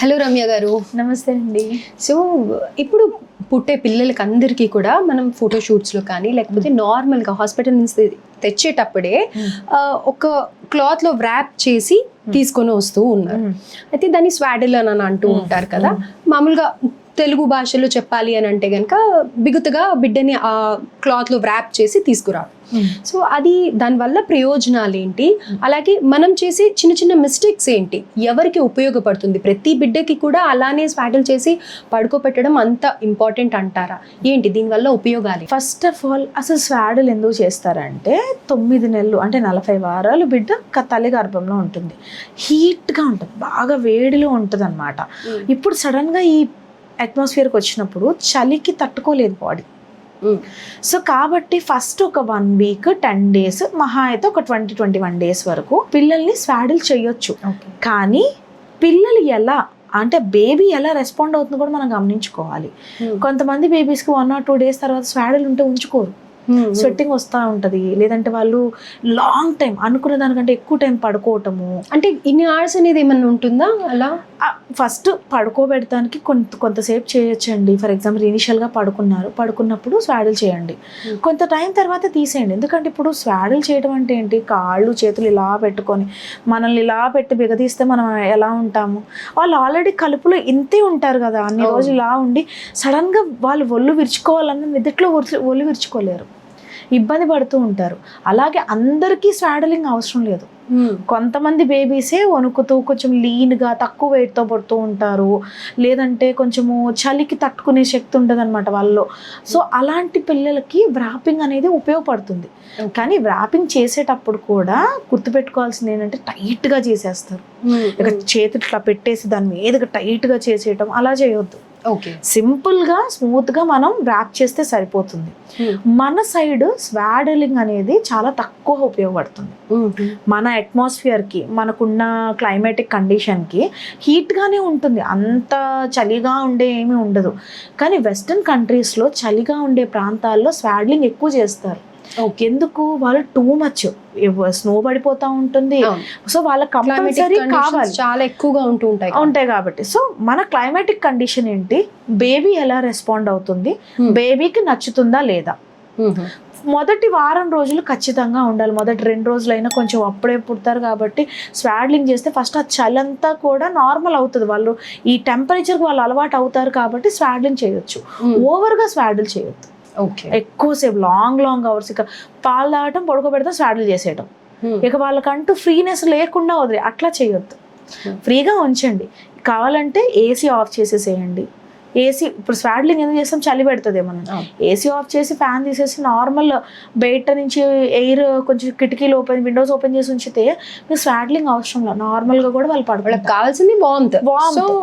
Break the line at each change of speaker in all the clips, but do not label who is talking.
Hello Ramya గారు.
నమస్తే అండి.
సో ఇప్పుడు పుట్టే పిల్లలకి అందరికీ కూడా మనం ఫోటోషూట్స్లో కానీ లేకపోతే నార్మల్గా హాస్పిటల్ నుంచి తెచ్చేటప్పుడే ఒక క్లాత్లో వ్రాప్ చేసి తీసుకొని వస్తూ ఉన్నారు. అయితే దాన్ని స్వాడిల్ అని అంటూ ఉంటారు కదా. మామూలుగా తెలుగు భాషలో చెప్పాలి అని అంటే కనుక బిగుతుగా బిడ్డని ఆ క్లాత్లో వ్రాప్ చేసి తీసుకురావాలి. సో అది దానివల్ల ప్రయోజనాలు ఏంటి, అలాగే మనం చేసే చిన్న చిన్న మిస్టేక్స్ ఏంటి, ఎవరికి ఉపయోగపడుతుంది? ప్రతి బిడ్డకి కూడా అలానే స్వాడిల్ చేసి పడుకోబెట్టడం అంత ఇంపార్టెంట్ అంటారా? ఏంటి దీనివల్ల ఉపయోగాలు?
ఫస్ట్ ఆఫ్ ఆల్ అసలు స్వాడిల్ ఎందుకు చేస్తారంటే 9 నెలలు అంటే 40 వారాలు బిడ్డ తల్లి గర్భంలో ఉంటుంది, హీట్గా ఉంటుంది, బాగా వేడిలో ఉంటుంది అనమాట. ఇప్పుడు సడన్గా ఈ అట్మాస్ఫియర్కి వచ్చినప్పుడు చలికి తట్టుకోలేదు బాడీ. సో కాబట్టి ఫస్ట్ ఒక 1 వీక్ 10 days మహా అయితే ఒక 20-21 days వరకు పిల్లల్ని స్వాడిల్ చేయొచ్చు. కానీ పిల్లలు ఎలా అంటే బేబీ ఎలా రెస్పాండ్ అవుతుందో కూడా మనం గమనించుకోవాలి. కొంతమంది బేబీస్కి 1 or 2 days తర్వాత స్వాడిల్ ఉంటే ఉంచుకోరు, స్వెట్టింగ్ వస్తూ ఉంటుంది, లేదంటే వాళ్ళు లాంగ్ టైం అనుకున్న దానికంటే ఎక్కువ టైం పడుకోవటము.
అంటే ఇన్ని అవర్స్ అనేది ఏమన్నా ఉంటుందా? అలా
ఫస్ట్ పడుకోబెడటానికి కొంతసేపు చేయొచ్చండి. ఫర్ ఎగ్జాంపుల్ ఇనిషియల్గా పడుకున్నప్పుడు స్వాడిల్ చేయండి, కొంత టైం తర్వాత తీసేయండి. ఎందుకంటే ఇప్పుడు స్వాడిల్ చేయడం అంటే ఏంటి, కాళ్ళు చేతులు ఇలా పెట్టుకొని మనల్ని ఇలా పెట్టి బిగదీస్తే మనం ఎలా ఉంటాము? వాళ్ళు ఆల్రెడీ కలుపులో ఇంతే ఉంటారు కదా, అన్ని రోజులు ఇలా ఉండి సడన్గా వాళ్ళు ఒళ్ళు విరుచుకోవాలన్న నిద్రలో ఒళ్ళు విరుచుకోలేరు, ఇబ్బంది పడుతూ ఉంటారు. అలాగే అందరికీ స్వాడలింగ్ అవసరం లేదు. కొంతమంది బేబీసే వణుకుతూ కొంచెం లీన్గా తక్కువ వెయిట్తో పడుతూ ఉంటారు, లేదంటే కొంచెము చలికి తట్టుకునే శక్తి ఉంటుంది అనమాట వాళ్ళలో. సో అలాంటి పిల్లలకి వ్రాపింగ్ అనేది ఉపయోగపడుతుంది. కానీ వ్రాపింగ్ చేసేటప్పుడు కూడా గుర్తుపెట్టుకోవాల్సింది ఏంటంటే టైట్గా చేసేస్తారు. ఇక చేతులు ఇట్లా పెట్టేసి దాని మీదగా టైట్గా చేసేయటం అలా చేయొద్దు. సింపుల్గా స్మూత్గా మనం వ్రాప్ చేస్తే సరిపోతుంది. మన సైడ్ స్వాడలింగ్ అనేది చాలా తక్కువ ఉపయోగపడుతుంది. మన అట్మాస్ఫియర్కి మనకున్న క్లైమేటిక్ కండిషన్కి హీట్గానే ఉంటుంది, అంత చలిగా ఉండే ఏమీ ఉండదు. కానీ వెస్టర్న్ కంట్రీస్లో చలిగా ఉండే ప్రాంతాల్లో స్వాడలింగ్ ఎక్కువ చేస్తారు. ఎందుకు? వాళ్ళు టూ మచ్ స్నో పడిపోతూ ఉంటుంది, సో వాళ్ళకి కంపల్సరీ కావాలి,
చాలా ఎక్కువగా ఉంటాయి
కాబట్టి. సో మన క్లైమాటిక్ కండిషన్ ఏంటి, బేబీ ఎలా రెస్పాండ్ అవుతుంది, బేబీకి నచ్చుతుందా లేదా. మొదటి వారం రోజులు ఖచ్చితంగా ఉండాలి. మొదటి 2 రోజులైనా కొంచెం అప్పుడే పుడతారు కాబట్టి స్వాడ్లింగ్ చేస్తే ఫస్ట్ ఆ చలంతా కూడా నార్మల్ అవుతుంది, వాళ్ళు ఈ టెంపరేచర్కి వాళ్ళు అలవాటు అవుతారు కాబట్టి స్వాడ్లింగ్ చేయొచ్చు. ఓవర్గా స్వాడిల్ చేయొద్దు. ఎక్కువసేపు లాంగ్ అవర్స్ ఇక పాలు తాగటం పడుకోబెడతాం స్వాడిల్ చేసేయటం, ఇక వాళ్ళకంటూ ఫ్రీనెస్ లేకుండా వదిలే అట్లా చేయొద్దు. ఫ్రీగా ఉంచండి. కావాలంటే ఏసీ ఆఫ్ చేసేసేయండి. ఏసీ ఇప్పుడు స్వాడ్లింగ్ ఎందుకు చేస్తాం, చలి పెడుతుంది ఏమన్నా, ఏసీ ఆఫ్ చేసి ఫ్యాన్ తీసేసి నార్మల్ బయట నుంచి ఎయిర్ కొంచెం కిటికీలు విండోస్ ఓపెన్ చేసి ఉంచితే మీకు స్వాడ్లింగ్ అవసరం లేదు. నార్మల్గా కూడా వాళ్ళు పడుకోవడానికి కావాల్సింది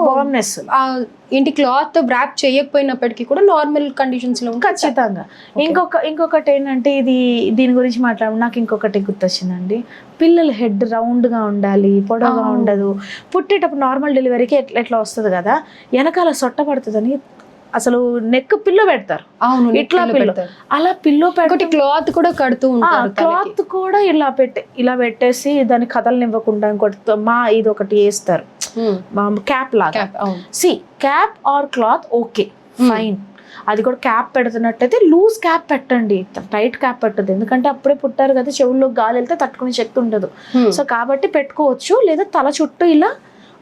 వార్మ్నెస్.
ఏంటి క్లాత్ వ్రాప్ చేయకపోయినప్పటికీ కూడా నార్మల్ కండిషన్స్లో
ఖచ్చితంగా. ఇంకొకటి ఏంటంటే దీని గురించి నాకు ఇంకొకటి గుర్తొచ్చిందండి. పిల్లలు హెడ్ రౌండ్గా ఉండాలి, పొడవుగా ఉండదు. పుట్టేటప్పుడు నార్మల్ డెలివరీకి ఎట్లా వస్తుంది కదా, వెనకాల సొట్ట పడుతుందని అసలు నెక్ పిల్లో పెడతారు.
అవును,
ఇట్లా పిల్లో, అలా పిల్లో పెట్టి
క్లాత్ కూడా కడుతూ ఉంటారు.
క్లాత్ కూడా ఇలా పెట్టేసి దాన్ని కదలనివ్వకుండా ఇంకోటి ఇది ఒకటి వేస్తారు, క్యాప్ లాగా. Cap or cloth okay fine, అది కూడా క్యాప్ పెడుతున్నట్టయితే లూజ్ క్యాప్ పెట్టండి, టైట్ క్యాప్ పెట్టదు. ఎందుకంటే అప్పుడే పుట్టారు కదా, చెవుల్లో గాలి వెళ్తే తట్టుకునే శక్తి ఉండదు. సో కాబట్టి పెట్టుకోవచ్చు. లేదా తల చుట్టూ ఇలా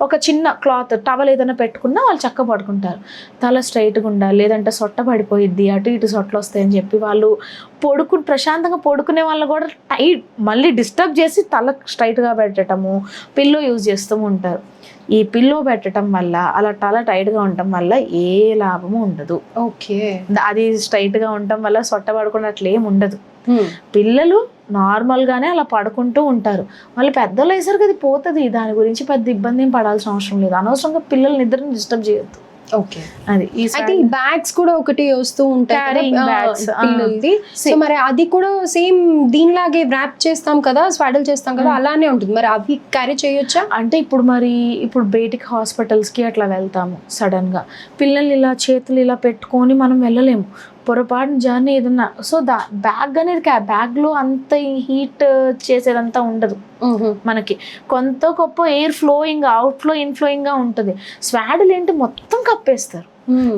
ఒక చిన్న క్లాత్ టవల్ ఏదైనా పెట్టుకున్నా వాళ్ళు చక్క పడుకుంటారు. తల స్ట్రైట్గా ఉండాలి, లేదంటే సొట్ట పడిపోయిద్ది, అటు ఇటు సొట్టలు వస్తాయని చెప్పి వాళ్ళు ప్రశాంతంగా పడుకునే వాళ్ళు కూడా మళ్ళీ డిస్టర్బ్ చేసి తల స్ట్రైట్గా పెట్టడము, పిల్లో యూజ్ చేస్తూ ఉంటారు. ఈ పిల్లో పెట్టడం వల్ల అలా తల టైట్గా ఉండటం వల్ల ఏ లాభము ఉండదు. అది స్ట్రైట్గా ఉండటం వల్ల సొట్ట పడుకున్న అట్లా ఏమి ఉండదు. పిల్లలు నార్మల్గానే అలా పడుకుంటూ ఉంటారు. వాళ్ళు పెద్దలు అయ్యేసరికి అది పోతుంది, దాని గురించి పెద్ద ఇబ్బంది ఏం పడాల్సిన అవసరం లేదు. అనవసరంగా పిల్లల నిద్రని డిస్టర్బ్ చేయొద్దు.
అది అయితే ఈ బ్యాగ్స్ కూడా ఒకటి వస్తూ ఉంటాయి పిల్లలది. సో మరి అది కూడా సేమ్ దీనిలాగే వ్రాప్ చేస్తాం కదా, స్వాడల్ చేస్తాం కదా, అలానే ఉంటుంది. మరి అవి క్యారీ చేయొచ్చా?
అంటే ఇప్పుడు బయటికి హాస్పిటల్స్కి అట్లా వెళ్తాము, సడన్గా పిల్లల్ని ఇలా చేతులు ఇలా పెట్టుకొని మనం వెళ్ళలేము. పొరపాటున జర్నీ ఏదన్నా సో బ్యాగ్ అనేది బ్యాగ్లో అంత హీట్ చేసేదంతా ఉండదు మనకి, కొంత గొప్ప ఎయిర్ ఫ్లోయింగ్ అవుట్ ఫ్లో ఇన్ఫ్లోయింగ్ గా ఉంటుంది. స్వాడిల్ ఏంటి మొత్తం కప్పేస్తారు,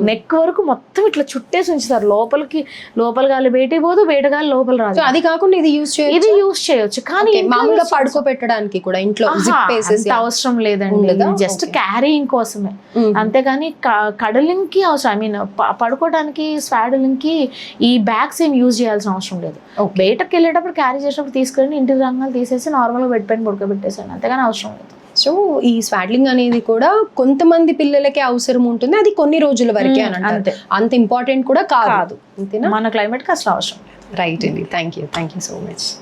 నెక్ వరకు మొత్తం ఇట్లా చుట్టేసి ఉంచుతారు, లోపల గాలి బయటికి పోదు, బయట గాలి లోపల రాదు.
అది కాకుండా ఇది యూస్ చేయొచ్చు
కానీ
మామూలుగా పడుకోబెట్టడానికి కూడా ఇంట్లో
అంత అవసరం లేదండి, జస్ట్ క్యారీయింగ్ కోసమే, అంతేగాని కడలింగ్ కి అవసరం, ఐ మీన్ పడుకోవడానికి స్వాడలింగ్ కి ఈ బ్యాగ్స్ ఏం యూజ్ చేయాల్సిన అవసరం లేదు. బయటకు వెళ్ళేటప్పుడు క్యారీ చేసేటప్పుడు తీసుకెళ్ళి ఇంటి రంగాలు తీసేసి నార్మల్ గా బెడ్ పైన పడుకోబెట్టేసాను, అంతేగాని అవసరం లేదు.
సో ఈ స్వాడ్లింగ్ అనేది కూడా కొంతమంది పిల్లలకే అవసరం ఉంటుంది, అది కొన్ని రోజుల వరకే అని అంటారు, అంత ఇంపార్టెంట్ కూడా కాదు.
మన క్లైమేట్ కి అసలు అవసరం.
రైట్ అండి, థ్యాంక్ యూ సో మచ్.